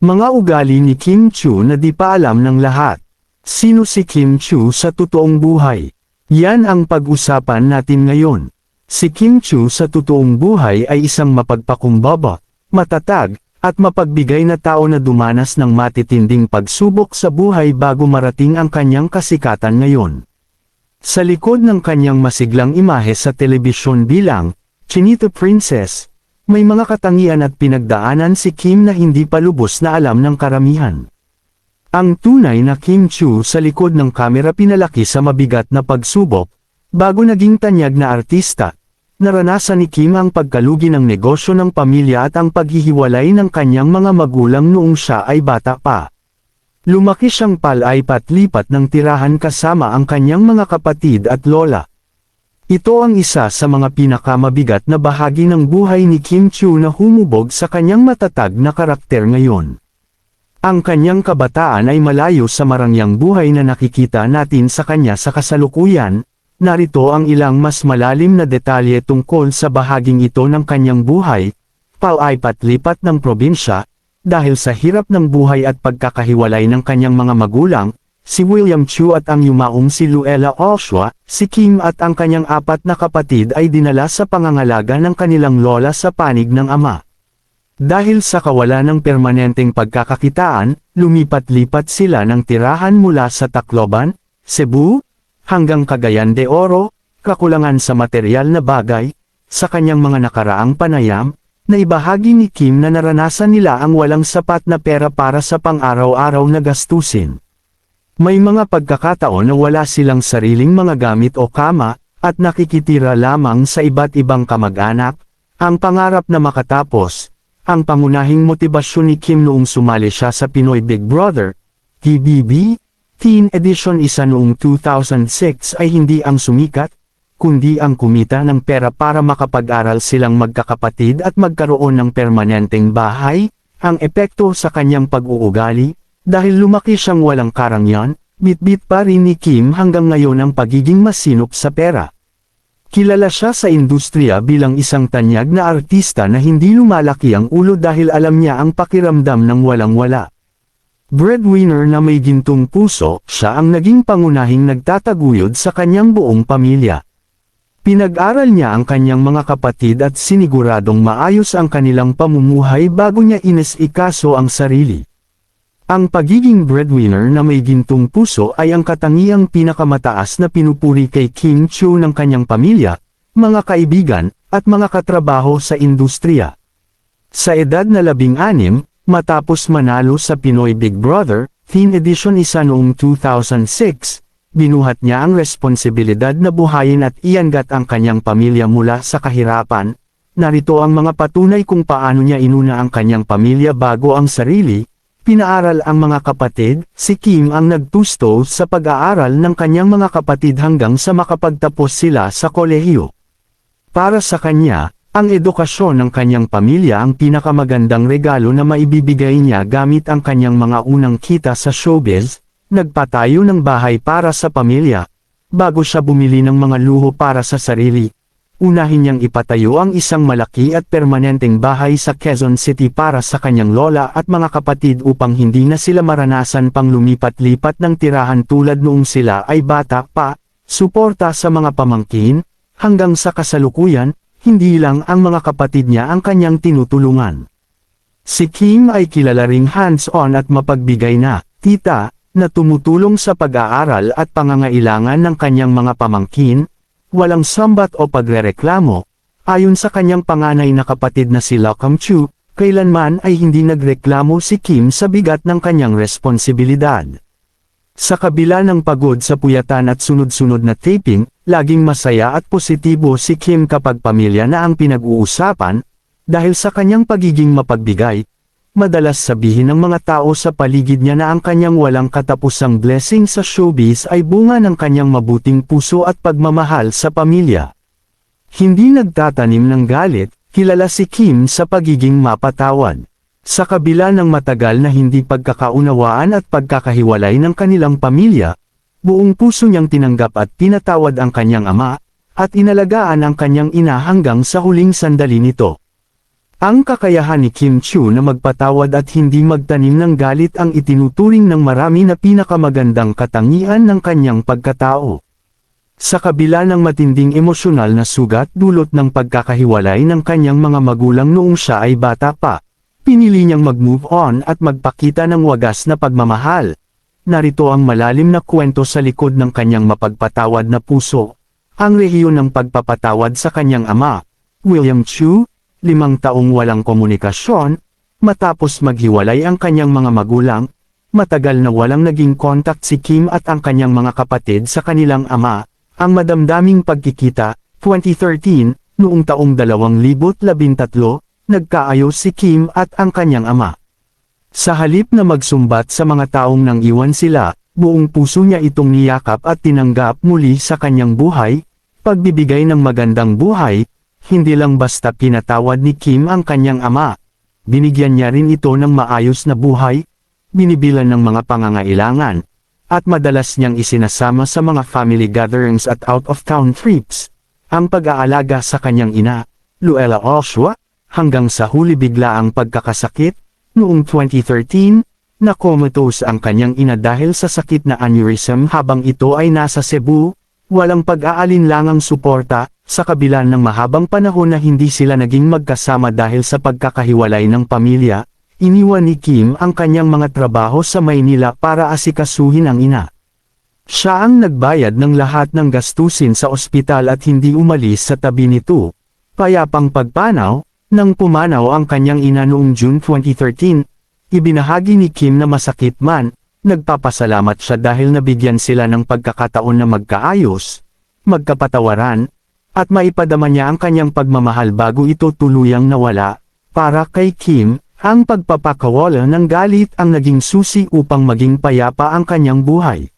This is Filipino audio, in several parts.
Mga ugali ni Kim Chiu na di pa alam ng lahat. Sino si Kim Chiu sa totoong buhay? Yan ang pag-usapan natin ngayon. Si Kim Chiu sa totoong buhay ay isang mapagpakumbaba, matatag, at mapagbigay na tao na dumanas ng matitinding pagsubok sa buhay bago marating ang kanyang kasikatan ngayon. Sa likod ng kanyang masiglang imahe sa telebisyon bilang Chinito Princess, may mga katangian at pinagdaanan si Kim na hindi pa lubos na alam ng karamihan. Ang tunay na Kim Chiu sa likod ng kamera pinalaki sa mabigat na pagsubok, bago naging tanyag na artista. Naranasan ni Kim ang pagkalugi ng negosyo ng pamilya at ang paghihiwalay ng kanyang mga magulang noong siya ay bata pa. Lumaki siyang palaipat-lipat ng tirahan kasama ang kanyang mga kapatid at lola. Ito ang isa sa mga pinakamabigat na bahagi ng buhay ni Kim Chiu na humubog sa kanyang matatag na karakter ngayon. Ang kanyang kabataan ay malayo sa marangyang buhay na nakikita natin sa kanya sa kasalukuyan. Narito ang ilang mas malalim na detalye tungkol sa bahaging ito ng kanyang buhay, palaipat-lipat ng probinsya, dahil sa hirap ng buhay at pagkakahiwalay ng kanyang mga magulang, si William Chiu at ang yumaong si Luella Olshua, si Kim at ang kanyang apat na kapatid ay dinala sa pangangalaga ng kanilang lola sa panig ng ama. Dahil sa kawalan ng permanenteng pagkakakitaan, lumipat-lipat sila ng tirahan mula sa Tacloban, Cebu, hanggang Cagayan de Oro, kakulangan sa material na bagay, sa kanyang mga nakaraang panayam, na ibahagi ni Kim na naranasan nila ang walang sapat na pera para sa pang-araw-araw na gastusin. May mga pagkakataon na wala silang sariling mga gamit o kama, at nakikitira lamang sa iba't ibang kamag-anak. Ang pangarap na makatapos, ang pangunahing motibasyon ni Kim noong sumali siya sa Pinoy Big Brother, PBB, Teen Edition isa noong 2006 ay hindi ang sumikat, kundi ang kumita ng pera para makapag-aral silang magkakapatid at magkaroon ng permanenteng bahay. Ang epekto sa kanyang pag-uugali, dahil lumaki siyang walang karangyaan, bit-bit pa rin ni Kim hanggang ngayon ang pagiging masinop sa pera. Kilala siya sa industriya bilang isang tanyag na artista na hindi lumalaki ang ulo dahil alam niya ang pakiramdam ng walang-wala. Breadwinner na may gintong puso, siya ang naging pangunahing nagtataguyod sa kanyang buong pamilya. Pinag-aral niya ang kanyang mga kapatid at siniguradong maayos ang kanilang pamumuhay bago niya inesikaso ang sarili. Ang pagiging breadwinner na may gintong puso ay ang katangiang pinakamataas na pinupuri kay Kim Chiu ng kanyang pamilya, mga kaibigan, at mga katrabaho sa industriya. Sa edad na 16, matapos manalo sa Pinoy Big Brother, Teen Edition isa noong 2006, binuhat niya ang responsibilidad na buhayin at iangat ang kanyang pamilya mula sa kahirapan. Narito ang mga patunay kung paano niya inuna ang kanyang pamilya bago ang sarili. Pinaaral ang mga kapatid, si Kim ang nagtusto sa pag-aaral ng kanyang mga kapatid hanggang sa makapagtapos sila sa kolehiyo. Para sa kanya, ang edukasyon ng kanyang pamilya ang pinakamagandang regalo na maibibigay niya gamit ang kanyang mga unang kita sa showbiz. Nagpatayo ng bahay para sa pamilya, bago siya bumili ng mga luho para sa sarili. Unahin niyang ipatayo ang isang malaki at permanenteng bahay sa Quezon City para sa kanyang lola at mga kapatid upang hindi na sila maranasan pang lumipat-lipat ng tirahan tulad noong sila ay bata pa. Suporta sa mga pamangkin, hanggang sa kasalukuyan, hindi lang ang mga kapatid niya ang kanyang tinutulungan. Si Kim ay kilala ring hands-on at mapagbigay na tita, na tumutulong sa pag-aaral at pangangailangan ng kanyang mga pamangkin. Walang sambat o pagrereklamo. Ayon sa kanyang panganay na kapatid na si Lockham Chiu, kailanman ay hindi nagreklamo si Kim sa bigat ng kanyang responsibilidad. Sa kabila ng pagod sa puyatan at sunod-sunod na taping, laging masaya at positibo si Kim kapag pamilya na ang pinag-uusapan. Dahil sa kanyang pagiging mapagbigay, madalas sabihin ng mga tao sa paligid niya na ang kanyang walang katapusang blessing sa showbiz ay bunga ng kanyang mabuting puso at pagmamahal sa pamilya. Hindi nagtatanim ng galit, kilala si Kim sa pagiging mapatawad. Sa kabila ng matagal na hindi pagkakaunawaan at pagkakahiwalay ng kanilang pamilya, buong puso niyang tinanggap at pinatawad ang kanyang ama, at inalagaan ang kanyang ina hanggang sa huling sandali nito. Ang kakayahan ni Kim Chiu na magpatawad at hindi magtanim ng galit ang itinuturing ng marami na pinakamagandang katangian ng kanyang pagkatao. Sa kabila ng matinding emosyonal na sugat dulot ng pagkakahiwalay ng kanyang mga magulang noong siya ay bata pa, pinili niyang mag-move on at magpakita ng wagas na pagmamahal. Narito ang malalim na kwento sa likod ng kanyang mapagpatawad na puso. Ang rehiyon ng pagpapatawad sa kanyang ama, William Chiu, 5 taong walang komunikasyon, matapos maghiwalay ang kanyang mga magulang, matagal na walang naging contact si Kim at ang kanyang mga kapatid sa kanilang ama, ang madamdaming pagkikita, 2013, noong taong 2013, nagkaayos si Kim at ang kanyang ama. Sa halip na magsumbat sa mga taong nang iwan sila, buong puso niya itong niyakap at tinanggap muli sa kanyang buhay, pagbibigay ng magandang buhay. Hindi lang basta pinatawad ni Kim ang kanyang ama. Binigyan niya rin ito ng maayos na buhay, binibilan ng mga pangangailangan, at madalas niyang isinasama sa mga family gatherings at out-of-town trips. Ang pag-aalaga sa kanyang ina, Luella Oshua, hanggang sa huli bigla ang pagkakasakit, noong 2013, na-comatose ang kanyang ina dahil sa sakit na aneurysm habang ito ay nasa Cebu, walang pag-aalinlangang suporta. Sa kabila ng mahabang panahon na hindi sila naging magkasama dahil sa pagkakahiwalay ng pamilya, iniwan ni Kim ang kanyang mga trabaho sa Maynila para asikasuhin ang ina. Siya ang nagbayad ng lahat ng gastusin sa ospital at hindi umalis sa tabi nito. Payapang pagpanaw, nang pumanaw ang kanyang ina noong June 2013, ibinahagi ni Kim na masakit man, nagpapasalamat siya dahil nabigyan sila ng pagkakataon na magkaayos, magkapatawaran, at maipadama niya ang kanyang pagmamahal bago ito tuluyang nawala. Para kay Kim, ang pagpapakawala ng galit ang naging susi upang maging payapa ang kanyang buhay.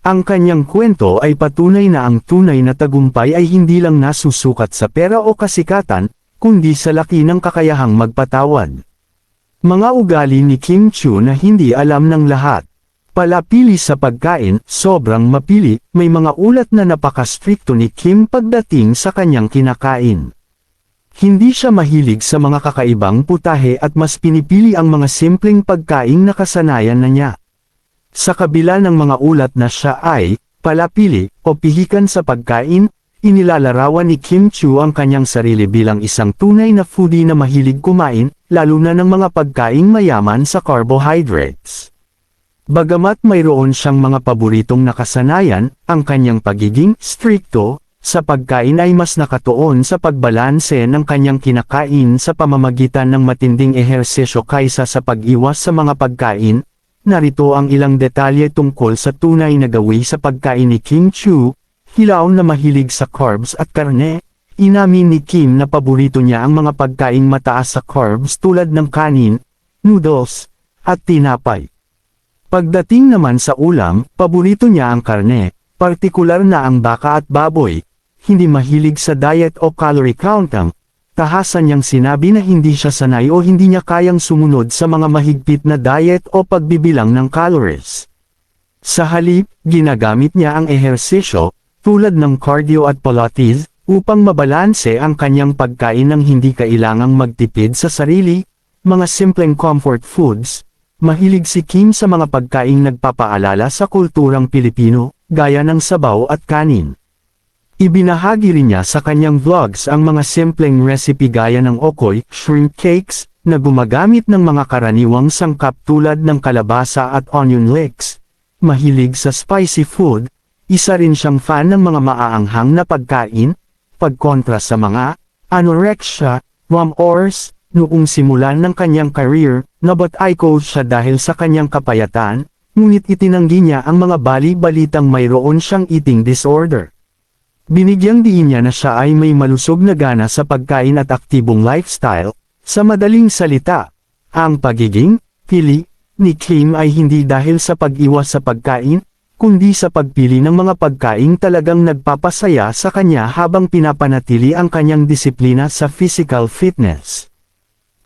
Ang kanyang kwento ay patunay na ang tunay na tagumpay ay hindi lang nasusukat sa pera o kasikatan, kundi sa laki ng kakayahang magpatawad. Mga ugali ni Kim Chiu na hindi alam ng lahat. Palapili sa pagkain, sobrang mapili, may mga ulat na napaka-strikto ni Kim pagdating sa kanyang kinakain. Hindi siya mahilig sa mga kakaibang putahe at mas pinipili ang mga simpleng pagkain na kasanayan na niya. Sa kabila ng mga ulat na siya ay, palapili, o pihikan sa pagkain, inilalarawan ni Kim Chiu ang kanyang sarili bilang isang tunay na foodie na mahilig kumain, lalo na ng mga pagkaing mayaman sa carbohydrates. Bagamat mayroon siyang mga paboritong nakasanayan, ang kanyang pagiging strikto sa pagkain ay mas nakatuon sa pagbalanse ng kanyang kinakain sa pamamagitan ng matinding ehersisyo kaysa sa pag-iwas sa mga pagkain. Narito ang ilang detalye tungkol sa tunay na gawi sa pagkain ni Kim Chiu. Hilaw na mahilig sa carbs at karne. Inamin ni Kim na paborito niya ang mga pagkaing mataas sa carbs tulad ng kanin, noodles, at tinapay. Pagdating naman sa ulam, paborito niya ang karne, partikular na ang baka at baboy. Hindi mahilig sa diet o calorie counting. Tahasan niyang sinabi na hindi siya sanay o hindi niya kayang sumunod sa mga mahigpit na diet o pagbibilang ng calories. Sa halip, ginagamit niya ang ehersisyo, tulad ng cardio at pilates, upang mabalanse ang kanyang pagkain ng hindi kailangang magtipid sa sarili, mga simpleng comfort foods. Mahilig si Kim sa mga pagkaing nagpapaalala sa kulturang Pilipino, gaya ng sabaw at kanin. Ibinahagi rin niya sa kanyang vlogs ang mga simpleng recipe gaya ng okoy, shrimp cakes, na gumagamit ng mga karaniwang sangkap tulad ng kalabasa at onion leeks. Mahilig sa spicy food, isa rin siyang fan ng mga maaanghang na pagkain, pagkontra sa mga anorexia, rumors. Noong simulan ng kanyang career, nabat-icon siya dahil sa kanyang kapayatan, ngunit itinanggi niya ang mga bali-balitang mayroon siyang eating disorder. Binigyang diin niya na siya ay may malusog na gana sa pagkain at aktibong lifestyle. Sa madaling salita, ang pagiging pili ni Kim ay hindi dahil sa pag-iwas sa pagkain, kundi sa pagpili ng mga pagkaing talagang nagpapasaya sa kanya habang pinapanatili ang kanyang disiplina sa physical fitness.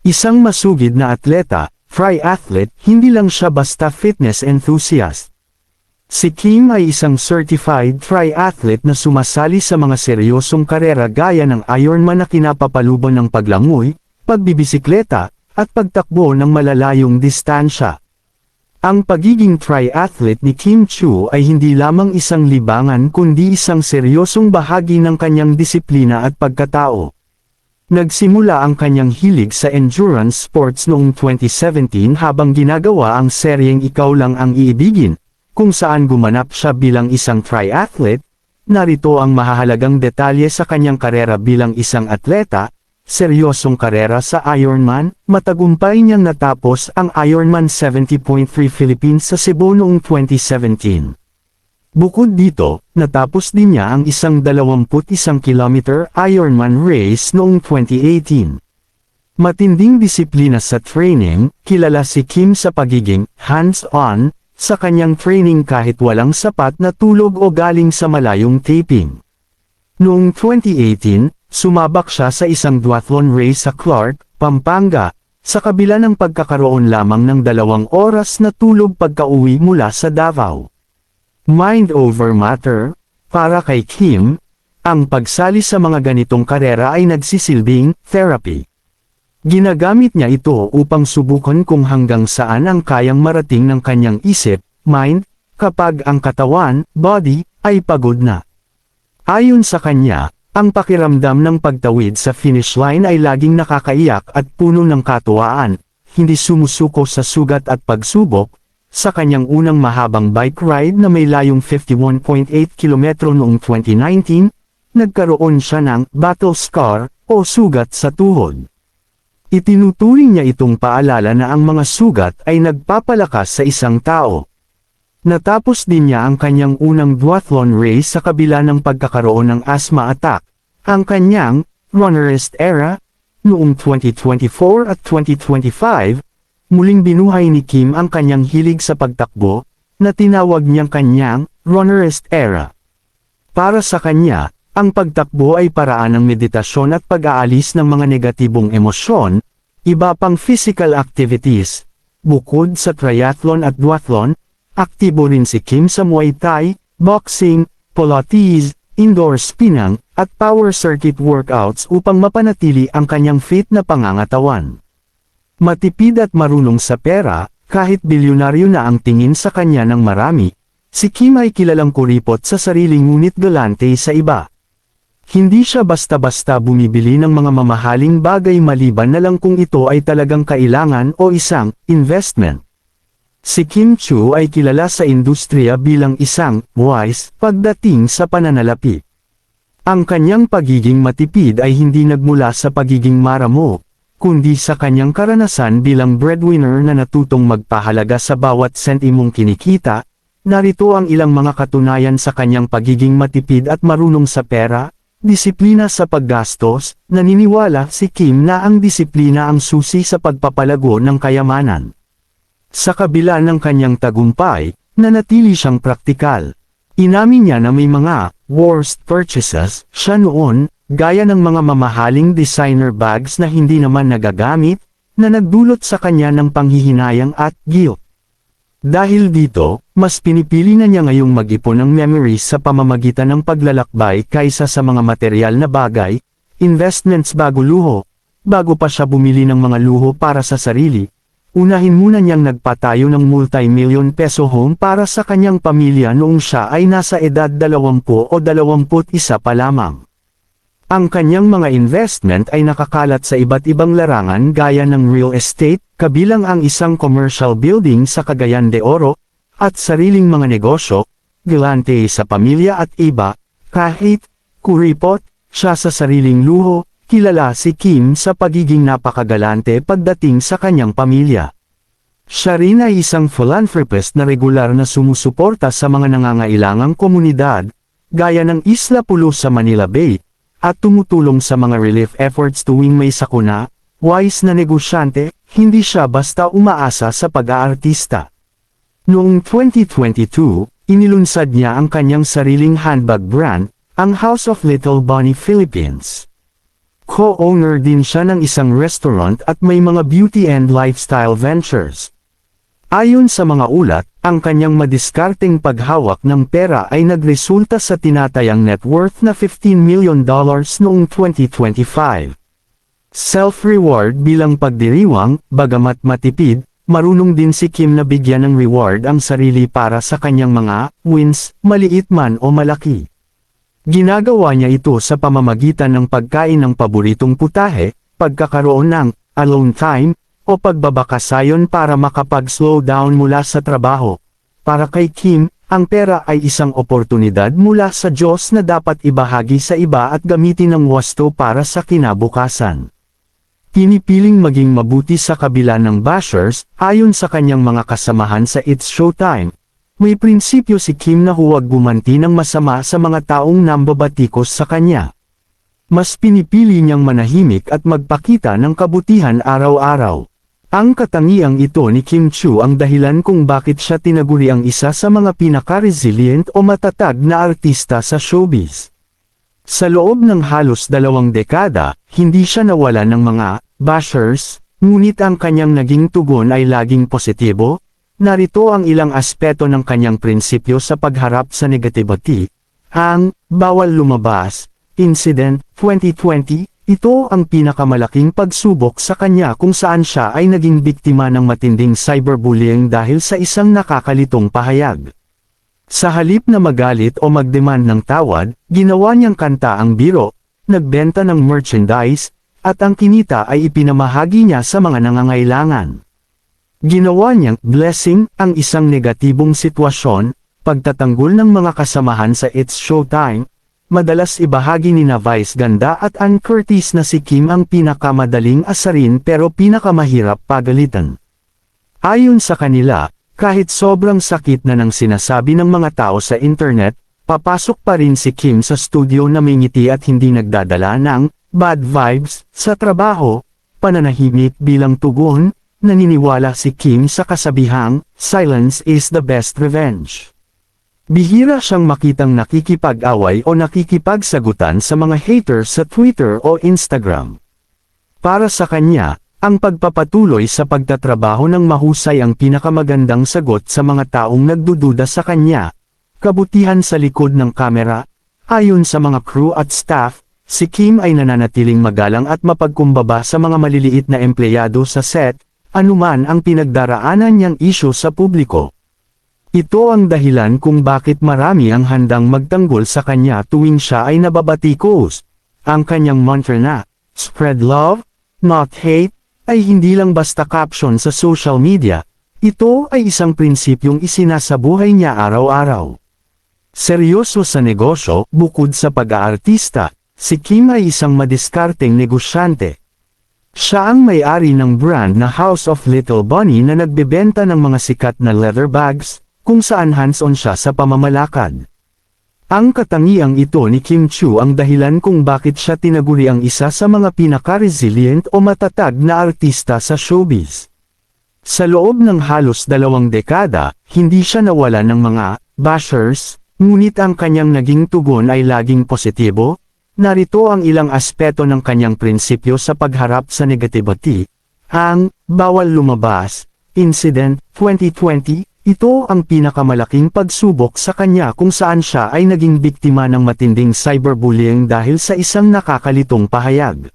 Isang masugid na atleta, triathlete, hindi lang siya basta fitness enthusiast. Si Kim ay isang certified triathlete na sumasali sa mga seryosong karera gaya ng Ironman na kinapapalubon ng paglangoy, pagbibisikleta, at pagtakbo ng malalayong distansya. Ang pagiging triathlete ni Kim Chiu ay hindi lamang isang libangan kundi isang seryosong bahagi ng kanyang disiplina at pagkatao. Nagsimula ang kanyang hilig sa endurance sports noong 2017 habang ginagawa ang seryeng Ikaw Lang Ang Iibigin, kung saan gumanap siya bilang isang triathlete. Narito ang mahahalagang detalye sa kanyang karera bilang isang atleta. Seryosong karera sa Ironman, matagumpay niyang natapos ang Ironman 70.3 Philippines sa Cebu noong 2017. Bukod dito, natapos din niya ang isang 21 kilometer Ironman race noong 2018. Matinding disiplina sa training, kilala si Kim sa pagiging hands-on sa kanyang training kahit walang sapat na tulog o galing sa malayong taping. Noong 2018, sumabak siya sa isang duathlon race sa Clark, Pampanga, sa kabila ng pagkakaroon lamang ng 2 oras na tulog pagka-uwi mula sa Davao. Mind over matter, para kay Kim, ang pagsali sa mga ganitong karera ay nagsisilbing therapy. Ginagamit niya ito upang subukan kung hanggang saan ang kayang marating ng kanyang isip, mind, kapag ang katawan, body, ay pagod na. Ayon sa kanya, ang pakiramdam ng pagtawid sa finish line ay laging nakakaiyak at puno ng katuwaan, hindi sumusuko sa sugat at pagsubok. Sa kanyang unang mahabang bike ride na may layong 51.8 kilometro noong 2019, nagkaroon siya ng battle scar o sugat sa tuhod. Itinuturing niya itong paalala na ang mga sugat ay nagpapalakas sa isang tao. Natapos din niya ang kanyang unang duathlon race sa kabila ng pagkakaroon ng asthma attack. Ang kanyang runnerist era, noong 2024 at 2025, muling binuhay ni Kim ang kanyang hilig sa pagtakbo, na tinawag niyang kanyang runnerist era. Para sa kanya, ang pagtakbo ay paraan ng meditasyon at pag-aalis ng mga negatibong emosyon, iba pang physical activities. Bukod sa triathlon at duathlon, aktibo rin si Kim sa Muay Thai, boxing, Pilates, indoor spinning, at power circuit workouts upang mapanatili ang kanyang fit na pangangatawan. Matipid at marunong sa pera, kahit bilyonaryo na ang tingin sa kanya ng marami, si Kim ay kilalang kuripot sa sarili ngunit galante sa iba. Hindi siya basta-basta bumibili ng mga mamahaling bagay maliban na lang kung ito ay talagang kailangan o isang investment. Si Kim Chiu ay kilala sa industriya bilang isang wise pagdating sa pananalapi. Ang kanyang pagiging matipid ay hindi nagmula sa pagiging maramo, kundi sa kanyang karanasan bilang breadwinner na natutong magpahalaga sa bawat sentimong kinikita. Narito ang ilang mga katunayan sa kanyang pagiging matipid at marunong sa pera. Disiplina sa paggastos. Naniniwala si Kim na ang disiplina ang susi sa pagpapalago ng kayamanan. Sa kabila ng kanyang tagumpay, nanatili siyang praktikal. Inamin niya na may mga worst purchases siya noon, gaya ng mga mamahaling designer bags na hindi naman nagagamit, na nagdulot sa kanya ng panghihinayang at guilt. Dahil dito, mas pinipili na niya ngayong mag-ipon ng memories sa pamamagitan ng paglalakbay kaysa sa mga material na bagay, investments bago luho. Bago pa siya bumili ng mga luho para sa sarili, unahin muna niyang nagpatayo ng multi-million peso home para sa kanyang pamilya noong siya ay nasa edad 20 o 21 pa lamang. Ang kanyang mga investment ay nakakalat sa iba't ibang larangan gaya ng real estate, kabilang ang isang commercial building sa Cagayan de Oro, at sariling mga negosyo, galante sa pamilya at iba. Kahit kuripot siya sa sariling luho, kilala si Kim sa pagiging napakagalante pagdating sa kanyang pamilya. Siya rin ay isang philanthropist na regular na sumusuporta sa mga nangangailangang komunidad, gaya ng Isla Pulo sa Manila Bay, at tumutulong sa mga relief efforts tuwing may sakuna. Wise na negosyante, hindi siya basta umaasa sa pag-aartista. Noong 2022, inilunsad niya ang kanyang sariling handbag brand, ang House of Little Bunny Philippines. Co-owner din siya ng isang restaurant at may mga beauty and lifestyle ventures. Ayon sa mga ulat, ang kanyang madiskarteng paghawak ng pera ay nagresulta sa tinatayang net worth na $15 million noong 2025. self-reward bilang pagdiriwang, bagamat matipid, marunong din si Kim na bigyan ng reward ang sarili para sa kanyang mga wins, maliit man o malaki. Ginagawa niya ito sa pamamagitan ng pagkain ng paboritong putahe, pagkakaroon ng alone time, o pagbabakasayon para makapag-slow down mula sa trabaho. Para kay Kim, ang pera ay isang oportunidad mula sa Diyos na dapat ibahagi sa iba at gamitin ng wasto para sa kinabukasan. Pinipiling maging mabuti sa kabila ng bashers, ayon sa kanyang mga kasamahan sa It's Showtime. May prinsipyo si Kim na huwag gumanti ng masama sa mga taong nambabatikos sa kanya. Mas pinipili niyang manahimik at magpakita ng kabutihan araw-araw. Ang katangiang ito ni Kim Chiu ang dahilan kung bakit siya tinaguri ang isa sa mga pinaka-resilient o matatag na artista sa showbiz. Sa loob ng halos 2 dekada, hindi siya nawalan ng mga bashers, ngunit ang kanyang naging tugon ay laging positibo. Narito ang ilang aspeto ng kanyang prinsipyo sa pagharap sa negativity. Ang bawal lumabas incident 2020, ito ang pinakamalaking pagsubok sa kanya kung saan siya ay naging biktima ng matinding cyberbullying dahil sa isang nakakalitong pahayag. Sa halip na magalit o magdemand ng tawad, ginawa niyang kanta ang biro, nagbenta ng merchandise, at ang kinita ay ipinamahagi niya sa mga nangangailangan. Ginawa niyang blessing ang isang negatibong sitwasyon, pagtatanggol ng mga kasamahan sa It's Showtime. Madalas ibahagi ni Vice Ganda at Ann Curtis na si Kim ang pinakamadaling asarin pero pinakamahirap pagalitan. Ayon sa kanila, kahit sobrang sakit na ng sinasabi ng mga tao sa internet, papasok pa rin si Kim sa studio na may ngiti at hindi nagdadala ng bad vibes sa trabaho. Pananahimik bilang tugon, naniniwala si Kim sa kasabihang, silence is the best revenge. Bihira siyang makitang nakikipag-away o nakikipagsagutan sa mga haters sa Twitter o Instagram. Para sa kanya, ang pagpapatuloy sa pagtatrabaho ng mahusay ang pinakamagandang sagot sa mga taong nagdududa sa kanya. Kabutihan sa likod ng kamera, ayon sa mga crew at staff, si Kim ay nananatiling magalang at mapagkumbaba sa mga maliliit na empleyado sa set, anuman ang pinagdaraanan niyang isyu sa publiko. Ito ang dahilan kung bakit marami ang handang magtanggol sa kanya tuwing siya ay nababatikos. Ang kanyang mantra na, spread love, not hate, ay hindi lang basta caption sa social media. Ito ay isang prinsipyong isinasabuhay niya araw-araw. Seryoso sa negosyo, bukod sa pag-aartista, si Kim ay isang madiskarteng negosyante. Siya ang may-ari ng brand na House of Little Bunny na nagbebenta ng mga sikat na leather bags, kung saan hands-on siya sa pamamalakad. Ang katangiang ito ni Kim Chiu ang dahilan kung bakit siya tinaguri ang isa sa mga pinaka-resilient o matatag na artista sa showbiz. Sa loob ng halos 2 dekada, hindi siya nawalan ng mga bashers, ngunit ang kanyang naging tugon ay laging positibo. Narito ang ilang aspeto ng kanyang prinsipyo sa pagharap sa negativity. Ang bawal lumabas incident 2020, ito ang pinakamalaking pagsubok sa kanya kung saan siya ay naging biktima ng matinding cyberbullying dahil sa isang nakakalitong pahayag.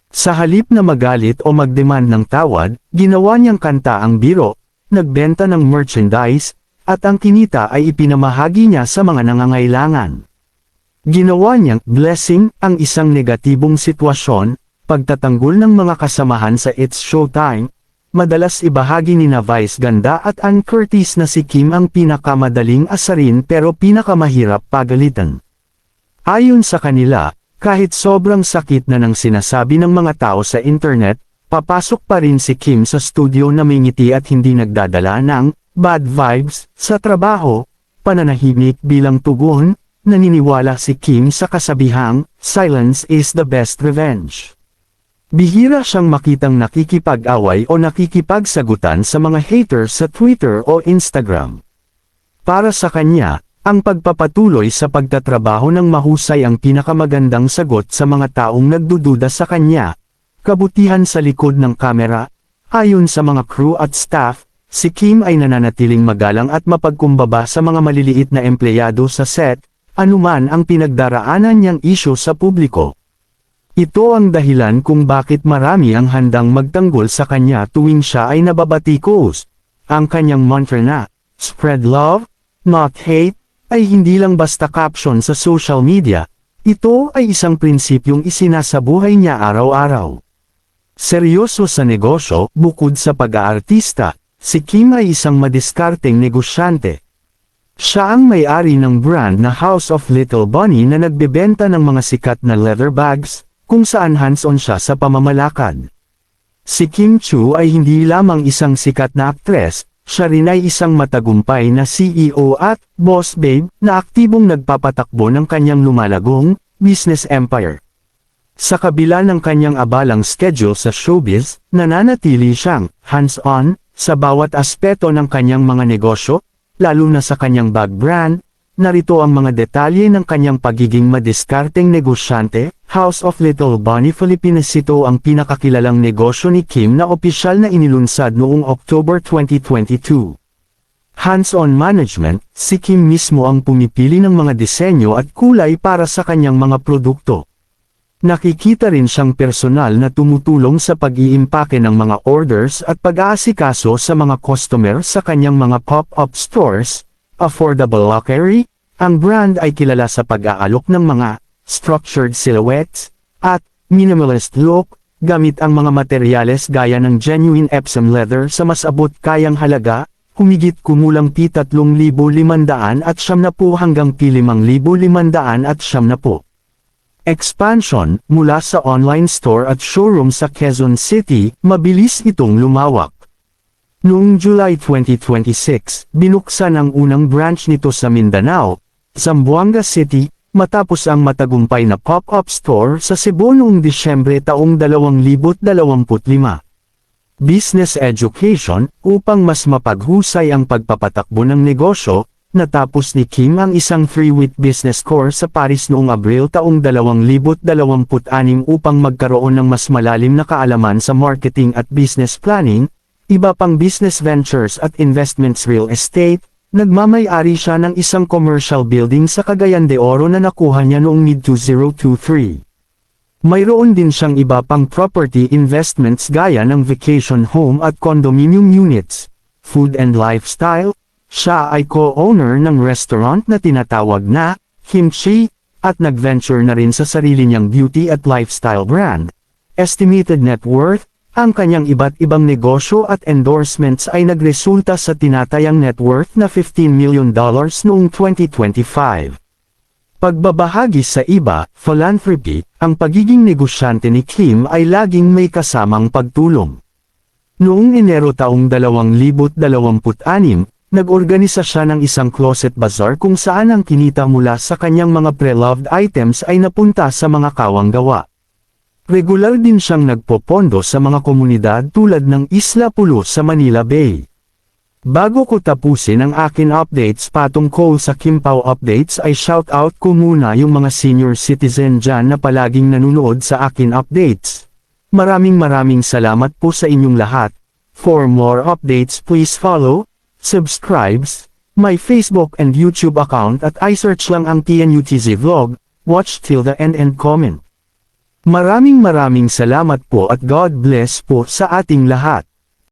Sa halip na magalit o magdemand ng tawad, ginawa niyang kanta ang biro, nagbenta ng merchandise, at ang kinita ay ipinamahagi niya sa mga nangangailangan. Ginawa niyang blessing ang isang negatibong sitwasyon, pagtatanggol ng mga kasamahan sa It's Showtime. Madalas ibahagi ni Vice Ganda at Ann Curtis na si Kim ang pinakamadaling asarin pero pinakamahirap pagalitan. Ayon sa kanila, kahit sobrang sakit na ng sinasabi ng mga tao sa internet, papasok pa rin si Kim sa studio na may ngiti at hindi nagdadala ng bad vibes sa trabaho. Pananahimik bilang tugon, naniniwala si Kim sa kasabihang, silence is the best revenge. Bihira siyang makitang nakikipag-away o nakikipagsagutan sa mga haters sa Twitter o Instagram. Para sa kanya, ang pagpapatuloy sa pagtatrabaho ng mahusay ang pinakamagandang sagot sa mga taong nagdududa sa kanya. Kabutihan sa likod ng kamera, ayon sa mga crew at staff, si Kim ay nananatiling magalang at mapagkumbaba sa mga maliliit na empleyado sa set, anuman ang pinagdaraanan niyang isyu sa publiko. Ito ang dahilan kung bakit marami ang handang magtanggol sa kanya tuwing siya ay nababatikos. Ang kanyang mantra na, "Spread love, not hate," ay hindi lang basta caption sa social media. Ito ay isang prinsipyong isinasabuhay niya araw-araw. Seryoso sa negosyo, bukod sa pag-aartista, si Kim ay isang madiskarteng negosyante. Siya ang may-ari ng brand na House of Little Bunny na nagbebenta ng mga sikat na leather bags, kung saan hands-on siya sa pamamalakad. Si Kim Chiu ay hindi lamang isang sikat na aktres, siya rin ay isang matagumpay na CEO at boss babe na aktibong nagpapatakbo ng kanyang lumalagong business empire. Sa kabila ng kanyang abalang schedule sa showbiz, nananatili siyang hands-on sa bawat aspeto ng kanyang mga negosyo, lalo na sa kanyang bag brand. Narito ang mga detalye ng kanyang pagiging madiskarteng negosyante. House of Little Bunny Philippines. Ito ang pinakakilalang negosyo ni Kim na opisyal na inilunsad noong October 2022. Hands-on management, si Kim mismo ang pumipili ng mga disenyo at kulay para sa kanyang mga produkto. Nakikita rin siyang personal na tumutulong sa pag-iimpake ng mga orders at pag-aasikaso sa mga customer sa kanyang mga pop-up stores. Affordable Luxury, ang brand ay kilala sa pag-aalok ng mga structured silhouettes at minimalist look, gamit ang mga materyales gaya ng genuine Epsom leather sa mas abot kayang halaga, humigit kumulang P3,500 at 70 hanggang P5,500 at 70. Expansion, mula sa online store at showroom sa Quezon City, mabilis itong lumawak. Noong July 2026, binuksan ang unang branch nito sa Mindanao, Zamboanga City, matapos ang matagumpay na pop-up store sa Cebu noong Disyembre taong 2025. Business education, upang mas mapaghusay ang pagpapatakbo ng negosyo, natapos ni Kim ang isang 3-week business course sa Paris noong Abril taong 2026 upang magkaroon ng mas malalim na kaalaman sa marketing at business planning. Iba pang business ventures at investments real estate, nagmamay-ari siya ng isang commercial building sa Cagayan de Oro na nakuha niya noong mid-2023. Mayroon din siyang iba pang property investments gaya ng vacation home at condominium units. Food and lifestyle, siya ay co-owner ng restaurant na tinatawag na Kimchi, at nag-venture na rin sa sarili niyang beauty at lifestyle brand. Estimated net worth, ang kanyang iba't ibang negosyo at endorsements ay nagresulta sa tinatayang net worth na $15 million noong 2025. Pagbabahagi sa iba, philanthropy, ang pagiging negosyante ni Kim ay laging may kasamang pagtulong. Noong Enero taong 2026, nag-organisa siya ng isang closet bazaar kung saan ang kinita mula sa kanyang mga pre-loved items ay napunta sa mga kawanggawa. Regular din siyang nagpopondo sa mga komunidad tulad ng Isla Pulo sa Manila Bay. Bago ko tapusin ang akin updates patungkol sa Kim Pao updates ay shoutout ko muna yung mga senior citizen dyan na palaging nanonood sa akin updates. Maraming salamat po sa inyong lahat. For more updates please follow, subscribes, my Facebook and YouTube account at i-search lang ang TNUTZ Vlog, watch till the end and comment. Maraming salamat po at God bless po sa ating lahat.